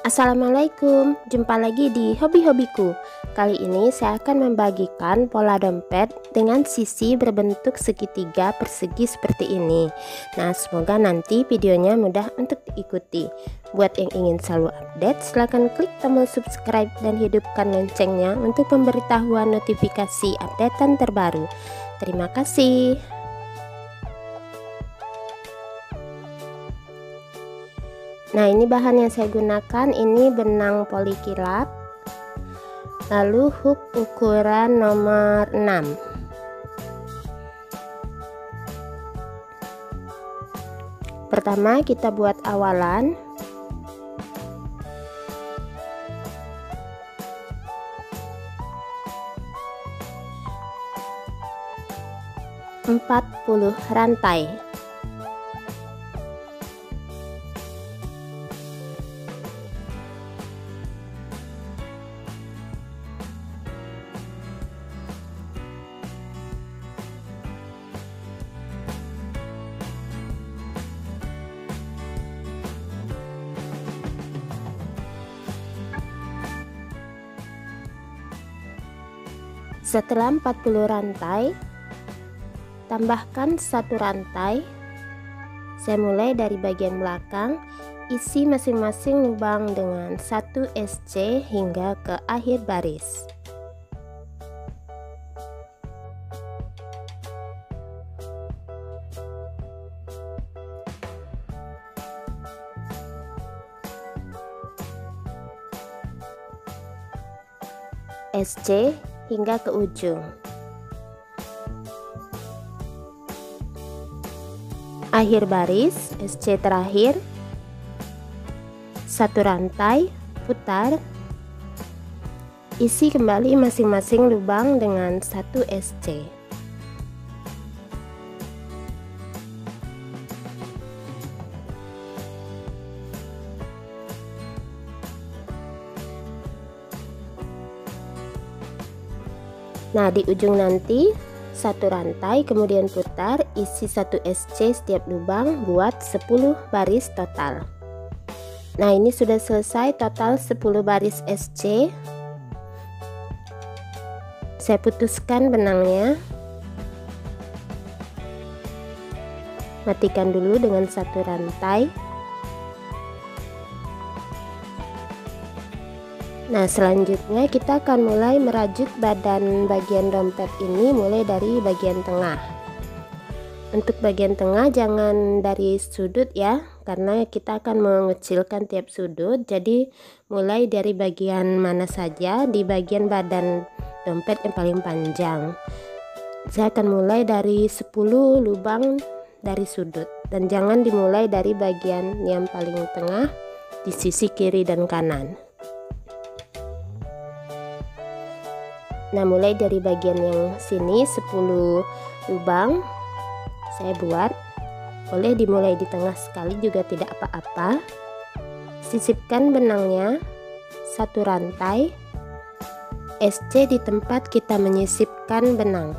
Assalamualaikum, jumpa lagi di hobi-hobiku. Kali ini saya akan membagikan pola dompet dengan sisi berbentuk segitiga persegi seperti ini. Nah, semoga nanti videonya mudah untuk diikuti. Buat yang ingin selalu update, silahkan klik tombol subscribe dan hidupkan loncengnya untuk pemberitahuan notifikasi updatean terbaru. Terima kasih. Nah, ini bahan yang saya gunakan, ini benang polikilap, lalu hook ukuran nomor 6. Pertama kita buat awalan. Empat puluh rantai. Setelah 40 rantai, tambahkan 1 rantai. Saya mulai dari bagian belakang, isi masing-masing lubang dengan 1 SC hingga ke akhir baris. SC hingga ke ujung. Akhir baris, SC terakhir, 1 rantai, putar, isi kembali masing-masing lubang dengan 1 SC. Nah, di ujung nanti 1 rantai, kemudian putar, isi 1 SC setiap lubang, buat 10 baris total. Nah, ini sudah selesai total 10 baris SC. Saya putuskan benangnya. Matikan dulu dengan 1 rantai. Nah, selanjutnya kita akan mulai merajut badan bagian dompet ini mulai dari bagian tengah. Untuk bagian tengah jangan dari sudut ya, karena kita akan mengecilkan tiap sudut. Jadi mulai dari bagian mana saja di bagian badan dompet yang paling panjang. Saya akan mulai dari 10 lubang dari sudut, dan jangan dimulai dari bagian yang paling tengah di sisi kiri dan kanan. Nah, mulai dari bagian yang sini 10 lubang saya buat. Boleh dimulai di tengah sekali juga tidak apa-apa. Sisipkan benangnya 1 rantai, SC di tempat kita menyisipkan benang.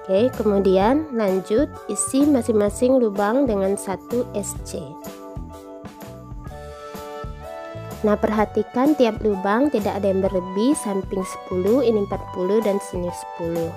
Oke, kemudian lanjut isi masing-masing lubang dengan 1 SC. Nah, perhatikan tiap lubang tidak ada yang berlebih, samping 10, ini 40 dan sini 10.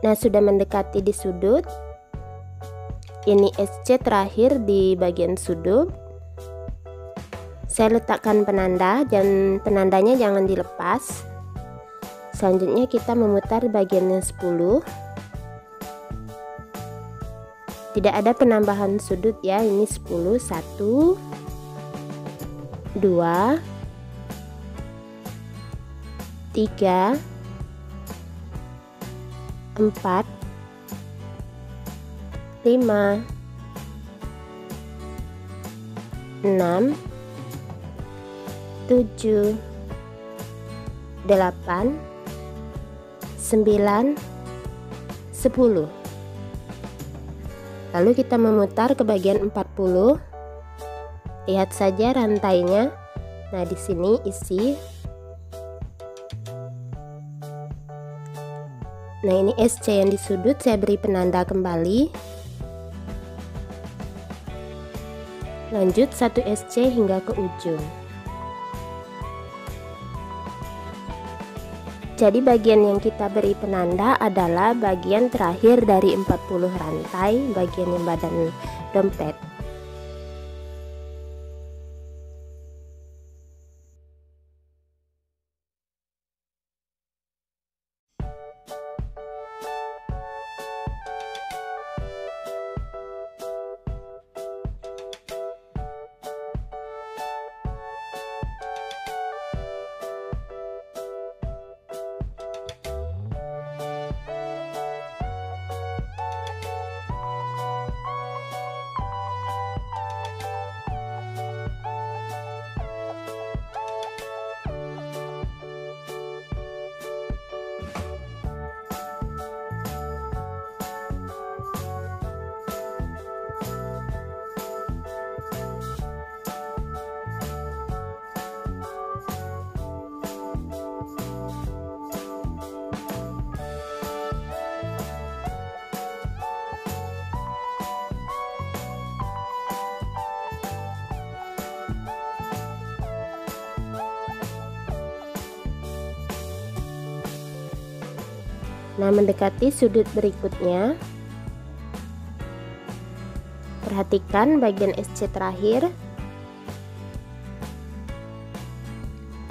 Nah, sudah mendekati di sudut. Ini SC terakhir di bagian sudut. Saya letakkan penanda dan penandanya jangan dilepas. Selanjutnya kita memutar bagian yang 10. Tidak ada penambahan sudut ya, ini 10, 1, 2, 3, 4, 5, 6, 7, 8, 9, 10. Lalu kita memutar ke bagian 40. Lihat saja rantainya. Nah, di sini isi. Nah, ini SC yang di sudut saya beri penanda kembali. Lanjut 1 SC hingga ke ujung. Jadi bagian yang kita beri penanda adalah bagian terakhir dari 40 rantai, bagian yang badan dompet. Nah, mendekati sudut berikutnya, perhatikan bagian SC terakhir.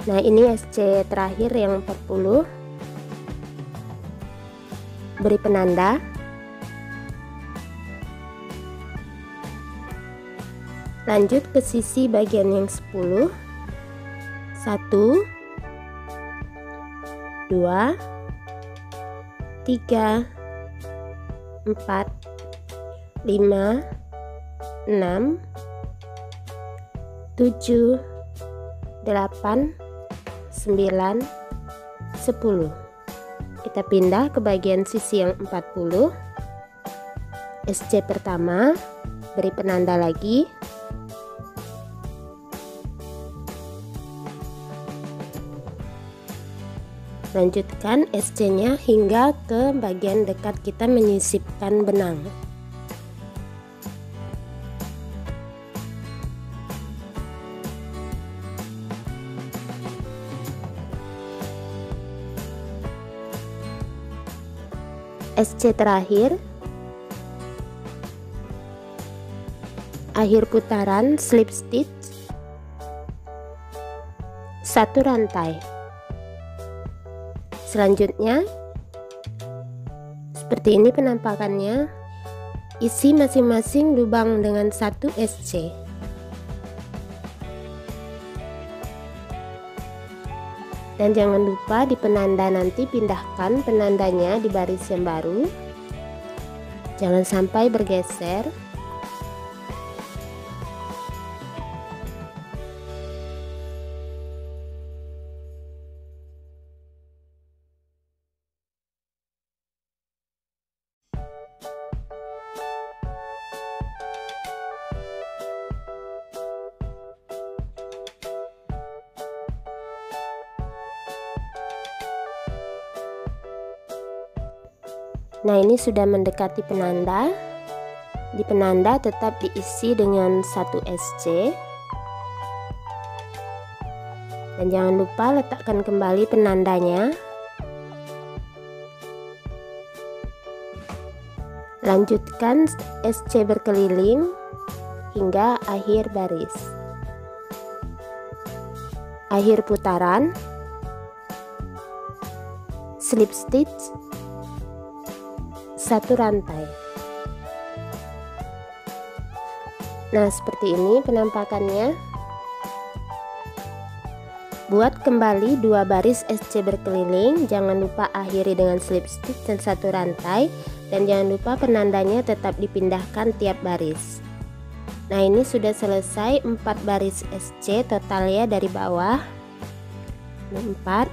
Nah, ini SC terakhir yang 40. Beri penanda. Lanjut ke sisi bagian yang 10. 1, 2, 3, 4, 5, 6, 7, 8, 9, 10. Kita pindah ke bagian sisi yang 40. SC pertama, beri penanda lagi. Lanjutkan SC-nya hingga ke bagian dekat kita menyisipkan benang. SC terakhir, akhir putaran slip stitch, 1 rantai. Selanjutnya seperti ini penampakannya. Isi masing-masing lubang dengan 1 SC. Dan jangan lupa di penanda nanti pindahkan penandanya di baris yang baru. Jangan sampai bergeser. Nah, ini sudah mendekati penanda. Di penanda tetap diisi dengan 1 SC. Dan jangan lupa letakkan kembali penandanya. Lanjutkan SC berkeliling hingga akhir baris. Akhir putaran, slip stitch, 1 rantai. Nah, seperti ini penampakannya. Buat kembali 2 baris SC berkeliling, jangan lupa akhiri dengan slip stitch dan 1 rantai, dan jangan lupa penandanya tetap dipindahkan tiap baris. Nah, ini sudah selesai 4 baris SC total ya dari bawah. 4.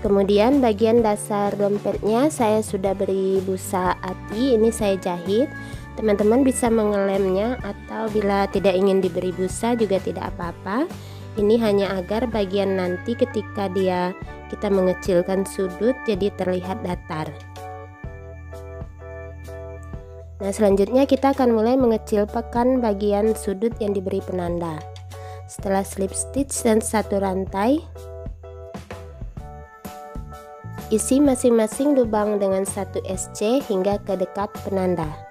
Kemudian bagian dasar dompetnya saya sudah beri busa ati, ini saya jahit. Teman-teman bisa mengelemnya atau bila tidak ingin diberi busa juga tidak apa-apa. Ini hanya agar bagian nanti ketika kita mengecilkan sudut jadi terlihat datar. Nah, selanjutnya kita akan mulai mengecilkan bagian sudut yang diberi penanda. Setelah slip stitch dan 1 rantai, isi masing-masing lubang dengan 1 SC hingga ke dekat penanda.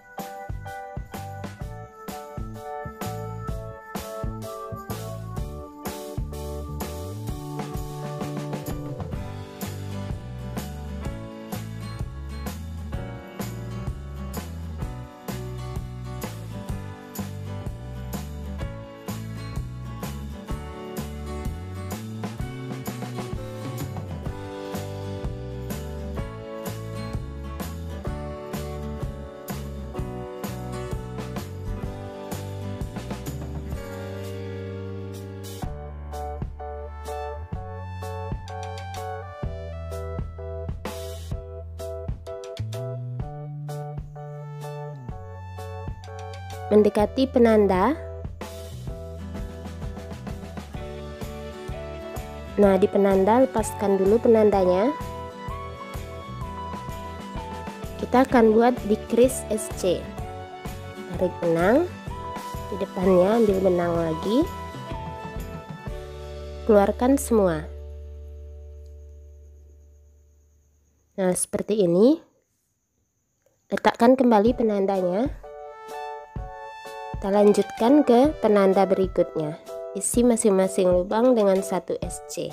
Mendekati penanda. Nah, di penanda lepaskan dulu penandanya. Kita akan buat decrease SC. Tarik benang, di depannya ambil benang lagi, keluarkan semua. Nah, seperti ini. Letakkan kembali penandanya. Kita lanjutkan ke penanda berikutnya. Isi masing-masing lubang dengan 1 SC.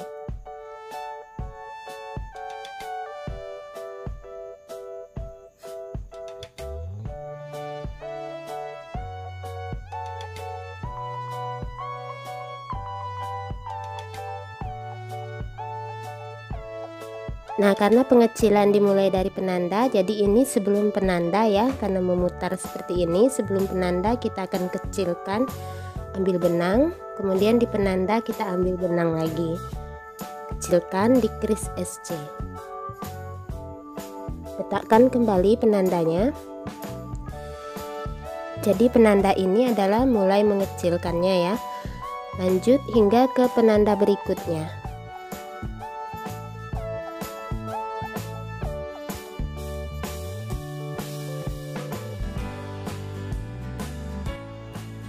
Nah, karena pengecilan dimulai dari penanda, jadi ini sebelum penanda ya, karena memutar seperti ini. Sebelum penanda kita akan kecilkan, ambil benang, kemudian di penanda kita ambil benang lagi, kecilkan, decrease SC. Letakkan kembali penandanya. Jadi penanda ini adalah mulai mengecilkannya ya. Lanjut hingga ke penanda berikutnya.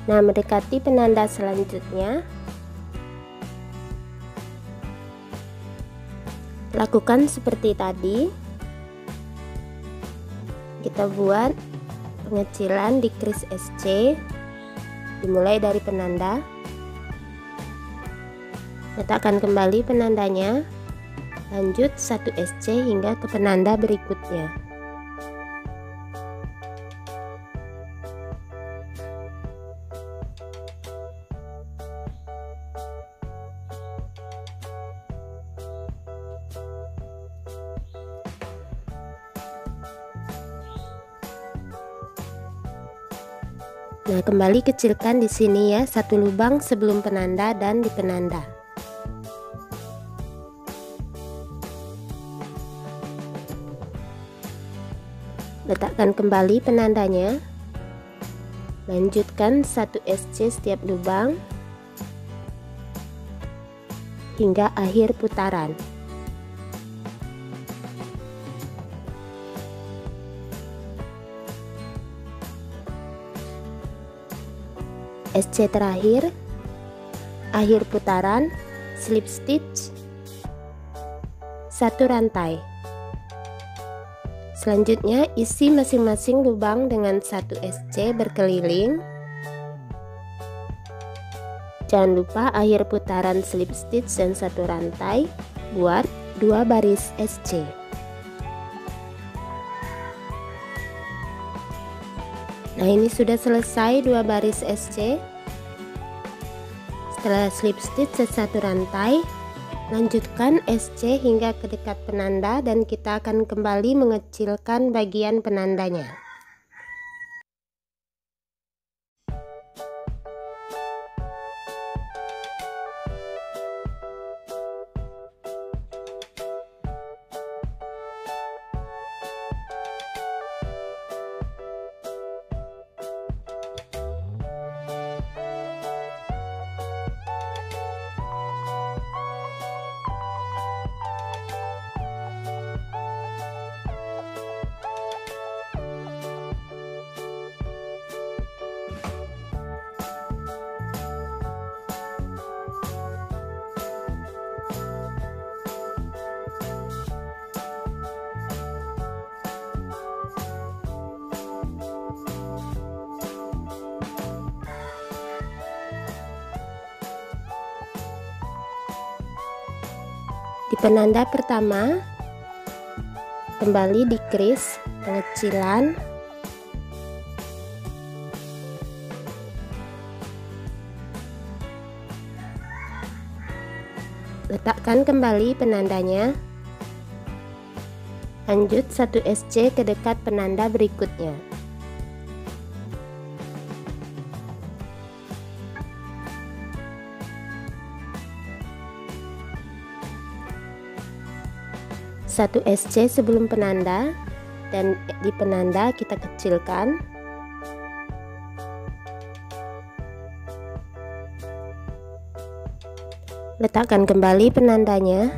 Nah, mendekati penanda selanjutnya, lakukan seperti tadi. Kita buat pengecilan decrease SC, dimulai dari penanda. Letakkan kembali penandanya, lanjut 1 SC hingga ke penanda berikutnya. Nah, kembali kecilkan di sini ya, 1 lubang sebelum penanda dan di penanda. Letakkan kembali penandanya. Lanjutkan 1 SC setiap lubang hingga akhir putaran. SC terakhir, akhir putaran, slip stitch, 1 rantai. Selanjutnya isi masing-masing lubang dengan 1 SC berkeliling. Jangan lupa akhir putaran slip stitch dan 1 rantai, buat 2 baris SC. Nah, ini sudah selesai 2 baris SC. Setelah slip stitch satu rantai, lanjutkan SC hingga ke dekat penanda dan kita akan kembali mengecilkan bagian penandanya. Di penanda pertama, kembali di kris pengecilan, letakkan kembali penandanya, lanjut 1 SC ke dekat penanda berikutnya. Satu SC sebelum penanda, dan di penanda kita kecilkan. Letakkan kembali penandanya.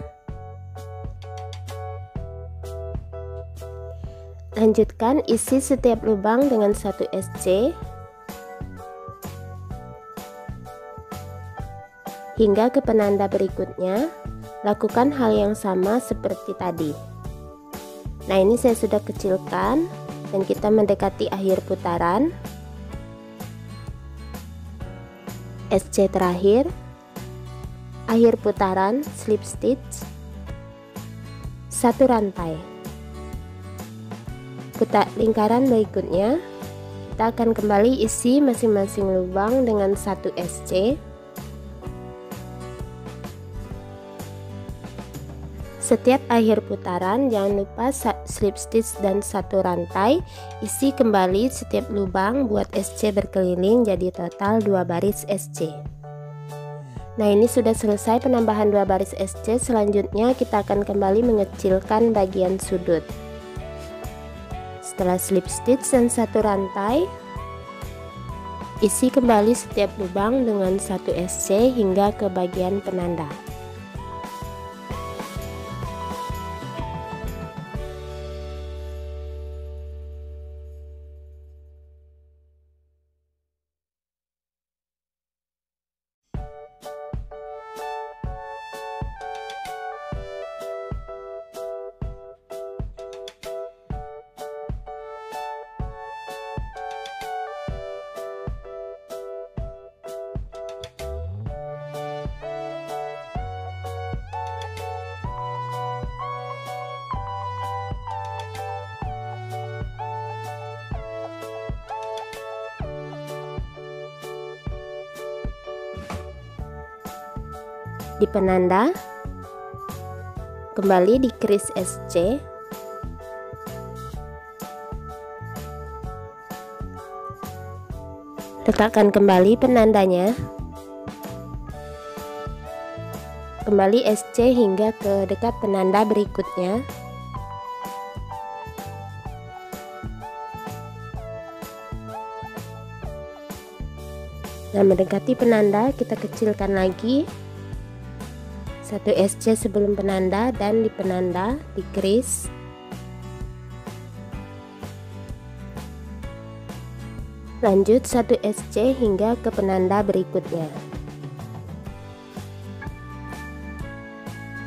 Lanjutkan isi setiap lubang dengan 1 SC hingga ke penanda berikutnya. Lakukan hal yang sama seperti tadi. Nah, ini saya sudah kecilkan dan kita mendekati akhir putaran. SC terakhir, akhir putaran, slip stitch, 1 rantai. Putar lingkaran berikutnya, kita akan kembali isi masing-masing lubang dengan 1 SC. Setiap akhir putaran jangan lupa slip stitch dan 1 rantai, isi kembali setiap lubang, buat SC berkeliling jadi total 2 baris SC. Nah, ini sudah selesai penambahan 2 baris SC. Selanjutnya kita akan kembali mengecilkan bagian sudut. Setelah slip stitch dan 1 rantai, isi kembali setiap lubang dengan 1 SC hingga ke bagian penanda. Di penanda, kembali di kris SC, letakkan kembali penandanya, kembali SC hingga ke dekat penanda berikutnya. Dan mendekati penanda, kita kecilkan lagi 1 SC sebelum penanda, dan di penanda di kris lanjut 1 SC hingga ke penanda berikutnya.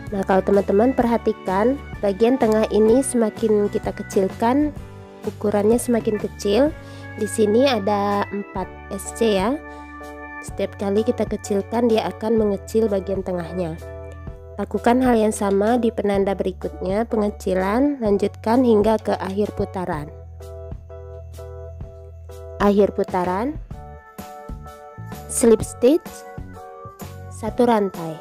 Nah, kalau teman-teman perhatikan, bagian tengah ini semakin kita kecilkan, ukurannya semakin kecil. Di sini ada 4 SC ya. Setiap kali kita kecilkan, dia akan mengecil bagian tengahnya. Lakukan hal yang sama di penanda berikutnya, pengecilan, lanjutkan hingga ke akhir putaran. Akhir putaran, slip stitch, 1 rantai.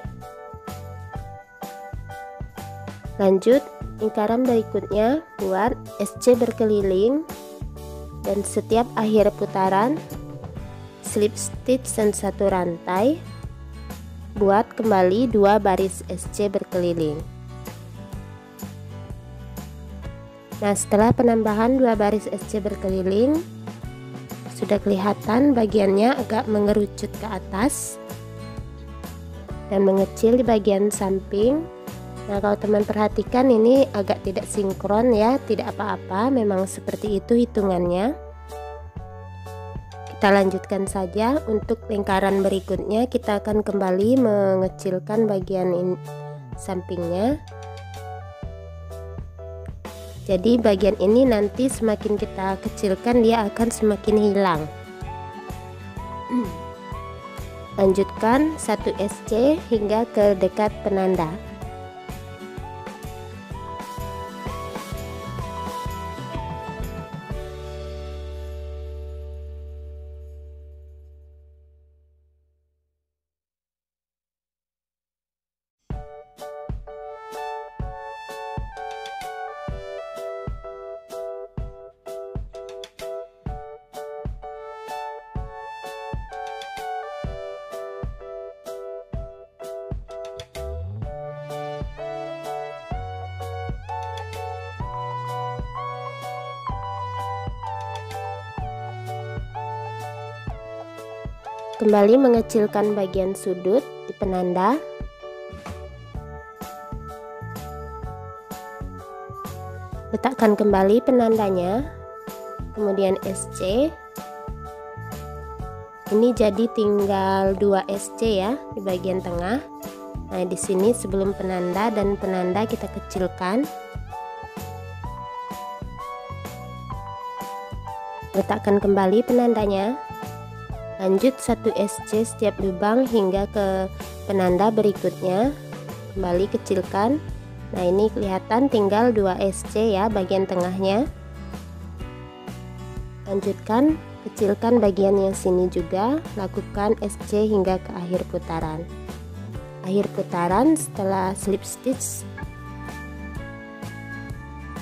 Lanjut, lingkaran berikutnya buat SC berkeliling, dan setiap akhir putaran slip stitch dan 1 rantai. Buat kembali 2 baris SC berkeliling. Nah, setelah penambahan 2 baris SC berkeliling, sudah kelihatan bagiannya agak mengerucut ke atas dan mengecil di bagian samping. Nah, kalau teman perhatikan ini agak tidak sinkron ya, tidak apa-apa, memang seperti itu hitungannya. Kita lanjutkan saja. Untuk lingkaran berikutnya kita akan kembali mengecilkan bagian sampingnya. Jadi bagian ini nanti semakin kita kecilkan dia akan semakin hilang. Lanjutkan 1 SC hingga ke dekat penanda. Kembali mengecilkan bagian sudut di penanda. Letakkan kembali penandanya, kemudian SC. Ini jadi tinggal 2 SC ya di bagian tengah. Nah, di sini sebelum penanda dan penanda kita kecilkan. Letakkan kembali penandanya. Lanjut 1 SC setiap lubang hingga ke penanda berikutnya. Kembali kecilkan. Nah, ini kelihatan tinggal 2 SC ya bagian tengahnya. Lanjutkan, kecilkan bagian yang sini juga. Lakukan SC hingga ke akhir putaran. Akhir putaran setelah slip stitch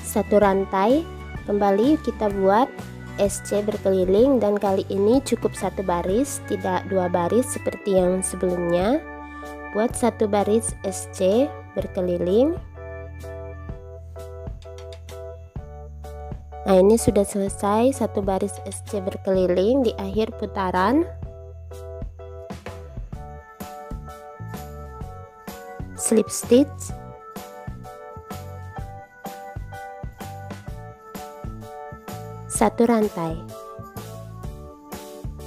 1 rantai. Kembali kita buat SC berkeliling, dan kali ini cukup 1 baris, tidak 2 baris seperti yang sebelumnya. Buat 1 baris SC berkeliling. Nah, ini sudah selesai 1 baris SC berkeliling di akhir putaran. Slip stitch. Satu rantai.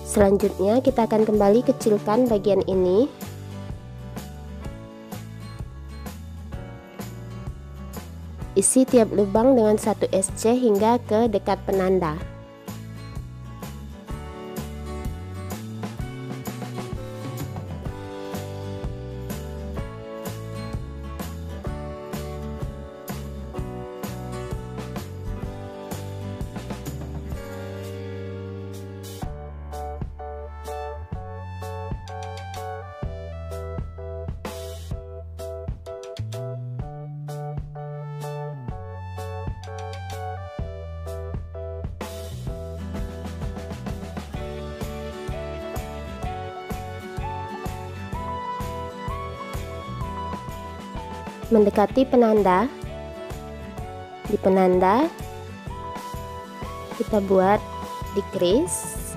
Selanjutnya kita akan kembali kecilkan bagian ini. Isi tiap lubang dengan 1 SC hingga ke dekat penanda. Mendekati penanda. Di penanda kita buat decrease.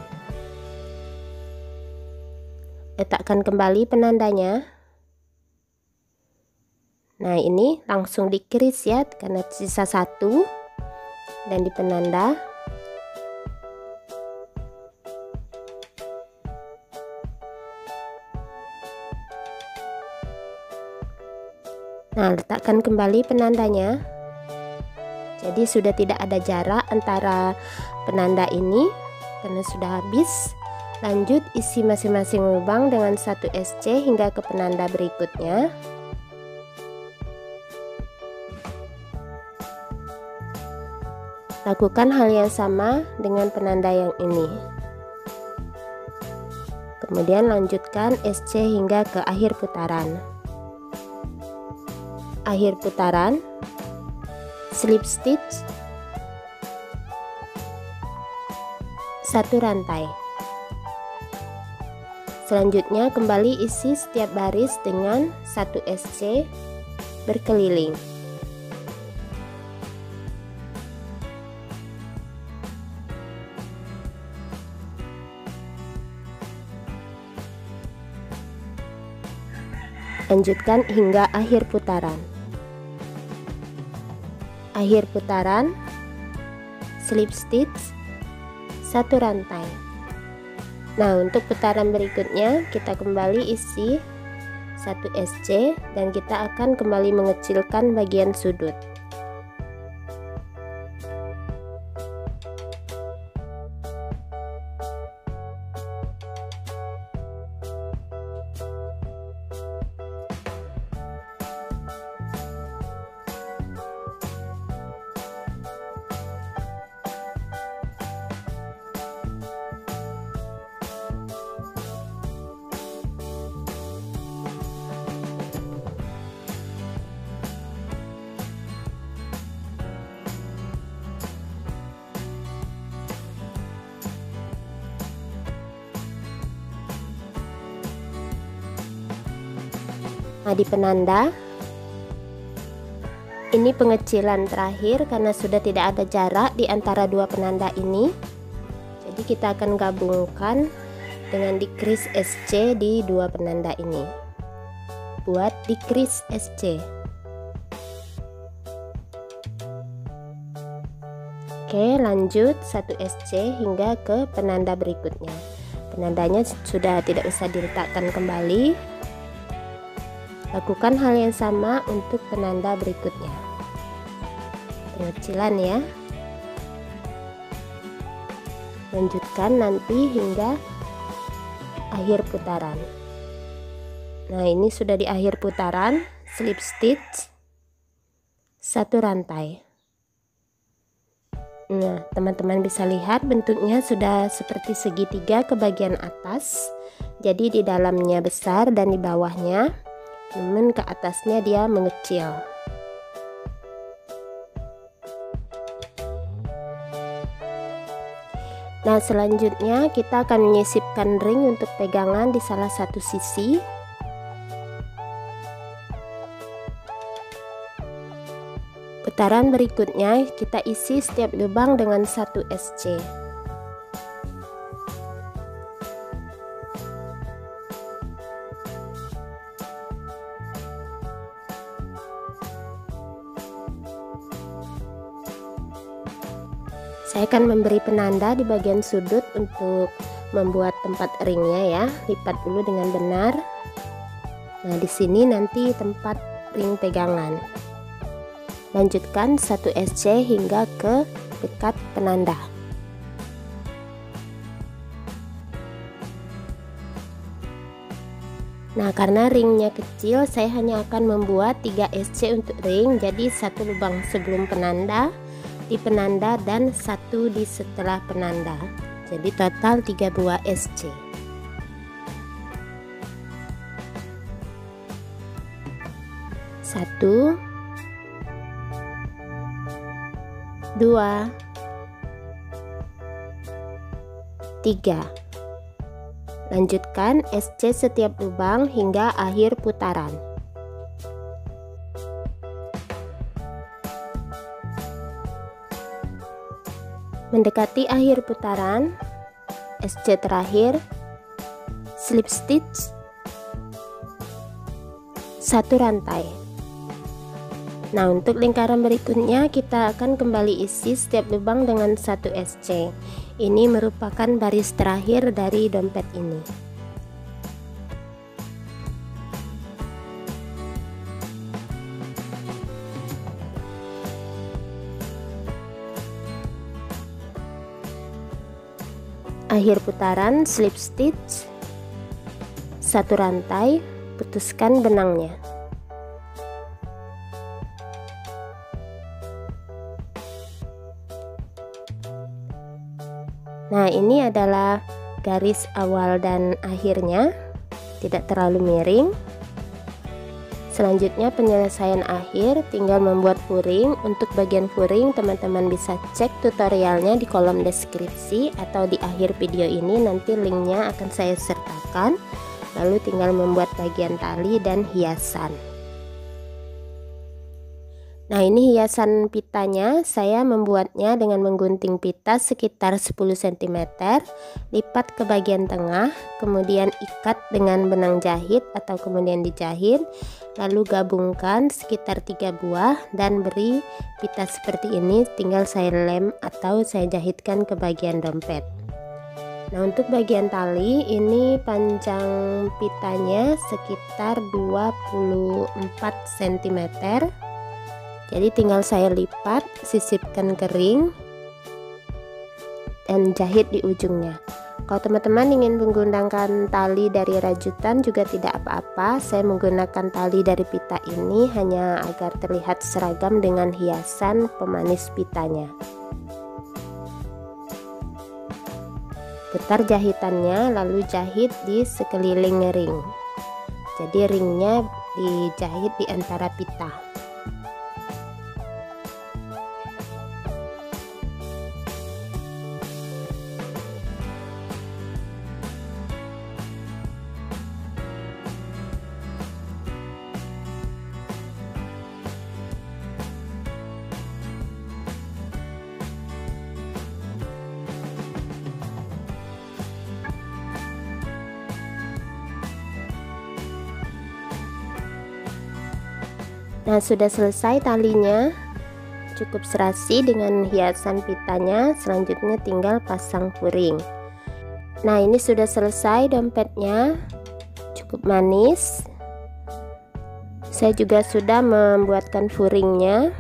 Letakkan kembali penandanya. Nah, ini langsung decrease ya karena sisa 1. Dan di penanda nah, letakkan kembali penandanya. Jadi sudah tidak ada jarak antara penanda ini karena sudah habis. Lanjut isi masing-masing lubang dengan 1 SC hingga ke penanda berikutnya. Lakukan hal yang sama dengan penanda yang ini. Kemudian lanjutkan SC hingga ke akhir putaran. Akhir putaran, slip stitch, 1 rantai. Selanjutnya kembali isi setiap baris dengan 1 SC berkeliling. Lanjutkan hingga akhir putaran. Akhir putaran, slip stitch, 1 rantai. Nah, untuk putaran berikutnya kita kembali isi 1 SC dan kita akan kembali mengecilkan bagian sudut. Nah, di penanda ini pengecilan terakhir karena sudah tidak ada jarak di antara dua penanda ini. Jadi kita akan gabungkan dengan decrease SC di dua penanda ini. Buat decrease SC. Oke, lanjut 1 SC hingga ke penanda berikutnya. Penandanya sudah tidak usah diletakkan kembali. Lakukan hal yang sama untuk penanda berikutnya. Pengecilan ya. Lanjutkan nanti hingga akhir putaran. Nah, ini sudah di akhir putaran, slip stitch, 1 rantai. Nah, teman-teman bisa lihat bentuknya sudah seperti segitiga ke bagian atas. Jadi di dalamnya besar dan di bawahnya, namun ke atasnya dia mengecil. Nah, selanjutnya kita akan menyisipkan ring untuk pegangan di salah satu sisi. Putaran berikutnya kita isi setiap lubang dengan 1 SC. Saya akan memberi penanda di bagian sudut untuk membuat tempat ringnya ya. Lipat dulu dengan benar. Nah, di sini nanti tempat ring pegangan. Lanjutkan 1 SC hingga ke dekat penanda. Nah, karena ringnya kecil, saya hanya akan membuat 3 SC untuk ring. Jadi 1 lubang sebelum penanda, di penanda, dan 1 di setelah penanda. Jadi total 3 buah SC. Satu, 2, 3. Lanjutkan SC setiap lubang hingga akhir putaran. Mendekati akhir putaran, SC terakhir, slip stitch, 1 rantai. Nah, untuk lingkaran berikutnya kita akan kembali isi setiap lubang dengan 1 SC. Ini merupakan baris terakhir dari dompet ini. Akhir putaran, slip stitch, 1 rantai, putuskan benangnya. Nah, ini adalah garis awal dan akhirnya, tidak terlalu miring. Selanjutnya penyelesaian akhir, tinggal membuat furing. Untuk bagian furing teman-teman bisa cek tutorialnya di kolom deskripsi atau di akhir video ini, nanti linknya akan saya sertakan. Lalu tinggal membuat bagian tali dan hiasan. Nah, ini hiasan pitanya. Saya membuatnya dengan menggunting pita sekitar 10 cm, lipat ke bagian tengah, kemudian ikat dengan benang jahit atau kemudian dijahit, lalu gabungkan sekitar 3 buah dan beri pita seperti ini. Tinggal saya lem atau saya jahitkan ke bagian dompet. Nah, untuk bagian tali ini panjang pitanya sekitar 24 cm. Jadi tinggal saya lipat, sisipkan kering, dan jahit di ujungnya. Kalau teman-teman ingin menggunakan tali dari rajutan juga tidak apa-apa. Saya menggunakan tali dari pita ini hanya agar terlihat seragam dengan hiasan pemanis pitanya. Putar jahitannya, lalu jahit di sekeliling ring. Jadi ringnya dijahit di antara pita. Nah, sudah selesai talinya, cukup serasi dengan hiasan pitanya. Selanjutnya tinggal pasang furing. Nah, ini sudah selesai dompetnya, cukup manis. Saya juga sudah membuatkan furingnya.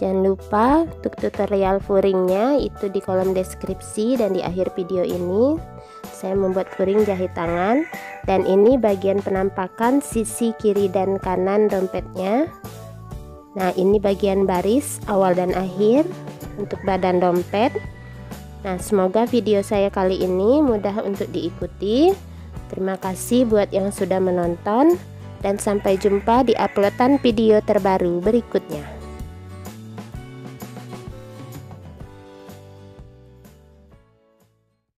Jangan lupa untuk tutorial furingnya itu di kolom deskripsi dan di akhir video ini. Saya membuat furing jahit tangan, dan ini bagian penampakan sisi kiri dan kanan dompetnya. Nah, ini bagian baris awal dan akhir untuk badan dompet. Nah, semoga video saya kali ini mudah untuk diikuti. Terima kasih buat yang sudah menonton, dan sampai jumpa di uploadan video terbaru berikutnya.